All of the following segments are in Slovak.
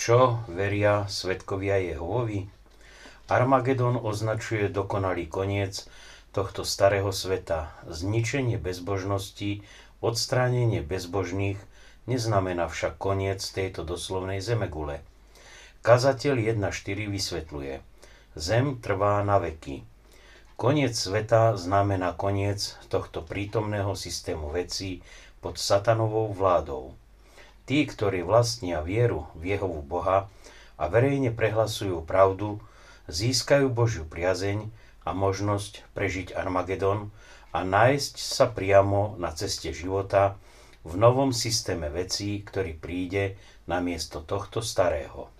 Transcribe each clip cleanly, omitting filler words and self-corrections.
čo veria svedkovia Jehovovi? Armagedon označuje dokonalý koniec tohto starého sveta. Zničenie bezbožnosti, odstránenie bezbožných neznamená však koniec tejto doslovnej zemegule. Kazateľ 1.4 vysvetľuje: Zem trvá na veky. Koniec sveta znamená koniec tohto prítomného systému vecí pod satanovou vládou. Tí, ktorí vlastnia vieru v Jehovu Boha a verejne prehlasujú pravdu, získajú Božiu priazeň a možnosť prežiť Armagedon a nájsť sa priamo na ceste života v novom systéme vecí, ktorý príde namiesto tohto starého.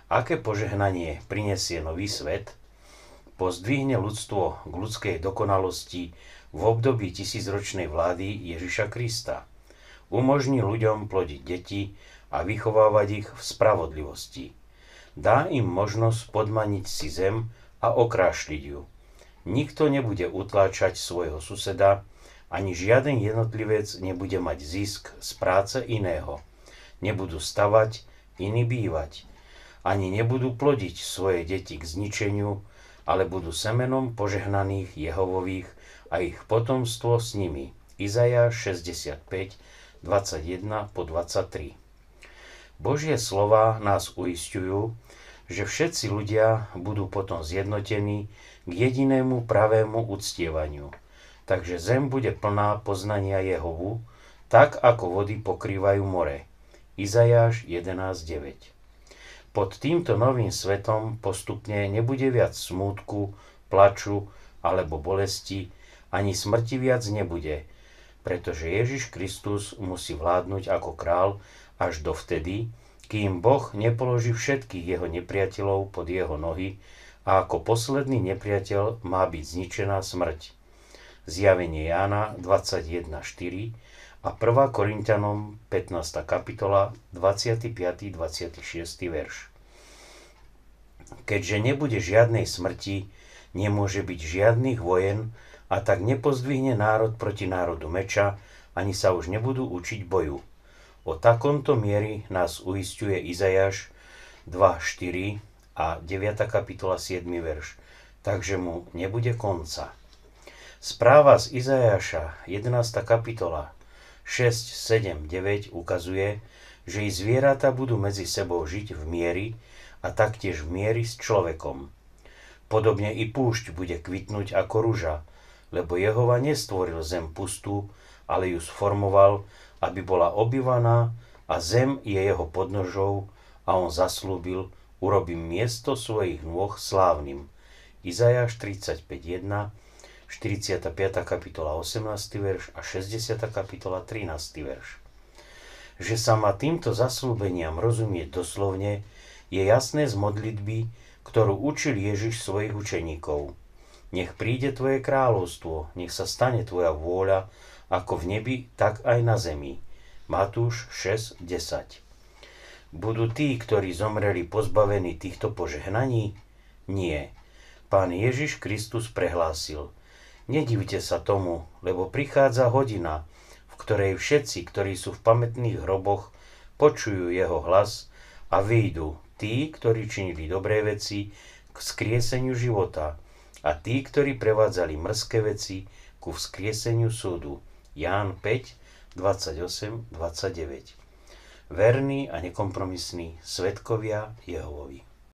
Aké požehnanie prinesie nový svet? Pozdvihne ľudstvo k ľudskej dokonalosti v období tisícročnej vlády Ježiša Krista. Umožní ľuďom plodiť deti a vychovávať ich v spravodlivosti. Dá im možnosť podmaniť si zem a okrášliť ju. Nikto nebude utláčať svojho suseda, ani žiaden jednotlivec nebude mať zisk z práce iného. Nebudú stavať, iní bývať. Ani nebudú plodiť svoje deti k zničeniu, ale budú semenom požehnaných Jehovových a ich potomstvo s nimi. Izaiáš 65, 21 po 23. Božie slová nás uisťujú, že všetci ľudia budú potom zjednotení k jedinému pravému uctievaniu. Takže zem bude plná poznania Jehovu, tak ako vody pokrývajú more. Izaiáš 11.9. Pod týmto novým svetom postupne nebude viac smútku, plaču alebo bolesti, ani smrti viac nebude, pretože Ježiš Kristus musí vládnuť ako král až dovtedy, kým Boh nepoloží všetkých jeho nepriateľov pod jeho nohy a ako posledný nepriateľ má byť zničená smrť. Zjavenie Jána 21.4 a 1. Korinťanom 15. kapitola 25. 26. verš. Keďže nebude žiadnej smrti, nemôže byť žiadnych vojen, a tak nepozdvihne národ proti národu meča, ani sa už nebudú učiť boju. O takomto miery nás uisťuje Izaiáš 2.4 a 9. kapitola 7. verš. Takže mu nebude konca. Správa z Izaiáša 11. kapitola 6, 7, 9 ukazuje, že i zvieratá budú medzi sebou žiť v mieri a taktiež v mieri s človekom. Podobne i púšť bude kvitnúť ako ruža, lebo Jehova nestvoril zem pustú, ale ju sformoval, aby bola obývaná a zem je jeho podnožou a on zaslúbil, urobím miesto svojich nôh slávnym. Izaiáš 35.1, 45. kapitola 18. verš a 60. kapitola 13. verš. Že sa má týmto zaslúbeniam rozumieť doslovne, je jasné z modlitby, ktorú učil Ježiš svojich učeníkov. Nech príde tvoje kráľovstvo, nech sa stane tvoja vôľa, ako v nebi, tak aj na zemi. Matúš 6.10. Budú tí, ktorí zomreli, pozbavení týchto požehnaní? Nie. Pán Ježiš Kristus prehlásil: Nedivte sa tomu, lebo prichádza hodina, v ktorej všetci, ktorí sú v pamätných hroboch, počujú jeho hlas a vyjdú, tí, ktorí činili dobré veci, k vzkrieseniu života, a tí, ktorí prevádzali mrzké veci, ku vzkrieseniu súdu. Ján 5, 28, 29. Verní a nekompromisní svedkovia Jehovovi.